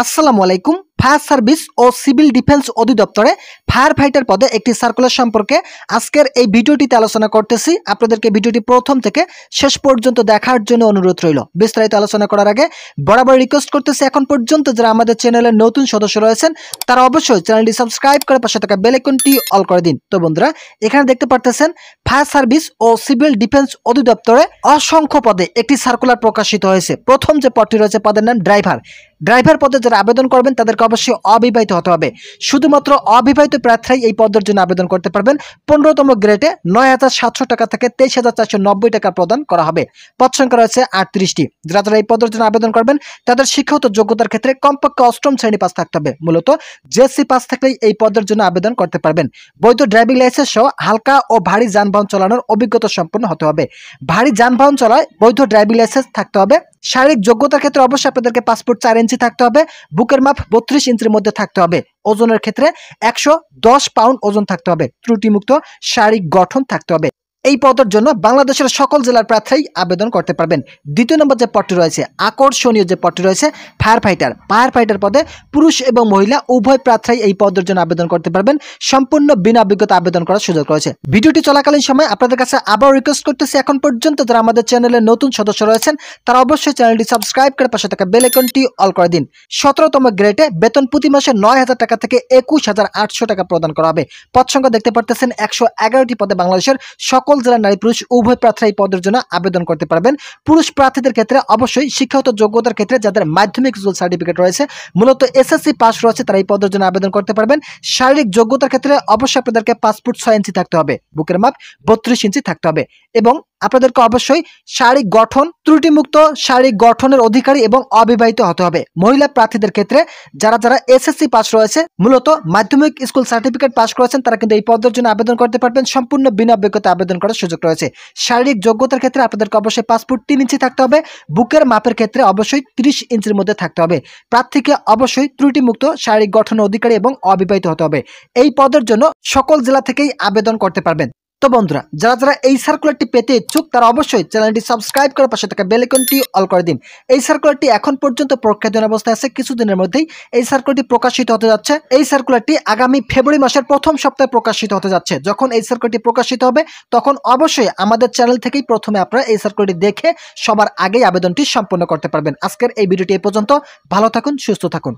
আসসালামু আলাইকুম। Fire service ও civil defence অধিদপ্তরে fire fighter পদে একটি সার্কুলার সম্পর্কে আজকের এই ভিডিওটিতে আলোচনা করতেছি। আপনাদেরকে ভিডিওটি প্রথম থেকে শেষ পর্যন্ত দেখার জন্য অনুরোধ রইল। বিস্তারিত আলোচনা করার আগে বরাবর রিকোয়েস্ট করতেছি, এখন পর্যন্ত যারা আমাদের চ্যানেলের নতুন সদস্য রয়েছেন তারা অবশ্যই চ্যানেলটি সাবস্ক্রাইব করে পাশে থাকা বেল আইকনটি অল করে দিন। তো বন্ধুরা, এখানে দেখতে পারতেছেন ফায়ার সার্ভিস ও সিভিল ডিফেন্স অধিদপ্তরে অসংখ্য পদে একটি সার্কুলার প্রকাশিত হয়েছে। প্রথম যে পদটি রয়েছে পদের নাম ড্রাইভার পদে যারা আবেদন করবেন তাদেরকে অবশ্যই অবিবাহিত হতে হবে। শুধুমাত্র অবিবাহিত প্রার্থীরাই এই পদের জন্য আবেদন করতে পারবেন। 15তম গ্রেডে 9,700 টাকা থেকে 23,490 টাকা প্রদান করা হবে। পদ সংখ্যা রয়েছে 38টি। যারা এই পদের জন্য আবেদন করবেন তাদের শিক্ষাগত যোগ্যতার ক্ষেত্রে কমপক্ষে অষ্টম শ্রেণী পাস থাকতে হবে। মূলত জেএসসি পাস থাকলেই এই পদের জন্য আবেদন করতে পারবেন। বৈধ ড্রাইভিং লাইসেন্স সহ হালকা ও ভারী যানবাহন চালানোর অভিজ্ঞতা সম্পন্ন হতে হবে। ভারী যানবাহন চলায় বৈধ ড্রাইভিং লাইসেন্স থাকতে হবে। শারীরিক যোগ্যতার ক্ষেত্রে অবশ্যই আপনাদেরকে পাসপোর্ট 4 ইঞ্চি থাকতে হবে। বুকের মাপ 32 ইঞ্চির মধ্যে থাকতে হবে। ওজনের ক্ষেত্রে 110 পাউন্ড ওজন থাকতে হবে। ত্রুটিমুক্ত শারীরিক গঠন থাকতে হবে। এই পদের জন্য বাংলাদেশের সকল জেলার প্রার্থী আবেদন করতে পারবেন। দ্বিতীয় নম্বর যে পদটি রয়েছে, আকর্ষণীয় যে পদটি রয়েছে ফায়ার ফাইটার পদে পুরুষ এবং মহিলা উভয় প্রার্থী এই পদের জন্য আবেদন করতে পারবেন। সম্পূর্ণ বিনা অভিজ্ঞতা আবেদন করার সুযোগ রয়েছে। ভিডিওটি চলাকালীন সময় আপনাদের কাছে আবার রিকোয়েস্ট করতেছি, এখন পর্যন্ত যারা আমাদের চ্যানেলের নতুন সদস্য রয়েছেন তারা অবশ্যই চ্যানেলটি সাবস্ক্রাইব করে পাশে থাকা বেল আইকনটি অল করে দিন। 17তম গ্রেডে বেতন প্রতি মাসে 9,000 টাকা থেকে 21,800 টাকা প্রদান করা হবে। পদ সংখ্যা দেখতে পারতেছেন 111টি পদে বাংলাদেশের সকল জেলার নারী পুরুষ উভয় প্রার্থী এই পদের জন্য আবেদন করতে পারবেন। পুরুষ প্রার্থীদের ক্ষেত্রে অবশ্যই শিক্ষাগত যোগ্যতার ক্ষেত্রে যাদের মাধ্যমিক স্কুল সার্টিফিকেট রয়েছে, মূলত এসএসসি পাস রয়েছে, তারা এই পদের জন্য আবেদন করতে পারবেন। শারীরিক যোগ্যতার ক্ষেত্রে অবশ্যই আপনাদেরকে পাসপোর্ট 6 ইঞ্চি থাকতে হবে। বুকের মাপ 32 ইঞ্চি থাকতে হবে এবং আপনাদেরকে অবশ্যই শারীরিক গঠন ত্রুটিমুক্ত শারীরিক গঠনের অধিকারী এবং অবিবাহিত হতে হবে। মহিলা প্রার্থীদের ক্ষেত্রে যারা এসএসসি পাস রয়েছে, মূলত মাধ্যমিক স্কুল সার্টিফিকেট পাস করেছেন, তারা কিন্তু এই পদের জন্য আবেদন করতে পারবেন। সম্পূর্ণ বিনা অভিজ্ঞতা আবেদন করার সুযোগ রয়েছে। শারীরিক যোগ্যতার ক্ষেত্রে আপনাদেরকে অবশ্যই পাসপোর্ট 3 ইঞ্চি থাকতে হবে। বুকের মাপের ক্ষেত্রে অবশ্যই 30 ইঞ্চির মধ্যে থাকতে হবে। প্রার্থীকে অবশ্যই ত্রুটিমুক্ত শারীরিক গঠনের অধিকারী এবং অবিবাহিত হতে হবে। এই পদের জন্য সকল জেলা থেকেই আবেদন করতে পারবেন। তো বন্ধুরা, যারা এই সার্কুলারটি পেতে ইচ্ছুক তারা অবশ্যই চ্যানেলটি সাবস্ক্রাইব করে পাশে থাকা বেল আইকনটি অল করে দিন। এই সার্কুলারটি এখন পর্যন্ত প্রক্রিয়াধীন অবস্থায় আছে। কিছুদিনের মধ্যেই এই সার্কুলারটি প্রকাশিত হতে যাচ্ছে। এই সার্কুলারটি আগামী ফেব্রুয়ারি মাসের প্রথম সপ্তাহে প্রকাশিত হতে যাচ্ছে। যখন এই সার্কুলারটি প্রকাশিত হবে তখন অবশ্যই আমাদের চ্যানেল থেকেই প্রথমে আপনারা এই সার্কুলারটি দেখে সবার আগেই আবেদনটি সম্পন্ন করতে পারবেন। আজকের এই ভিডিওটি এই পর্যন্ত। ভালো থাকুন, সুস্থ থাকুন।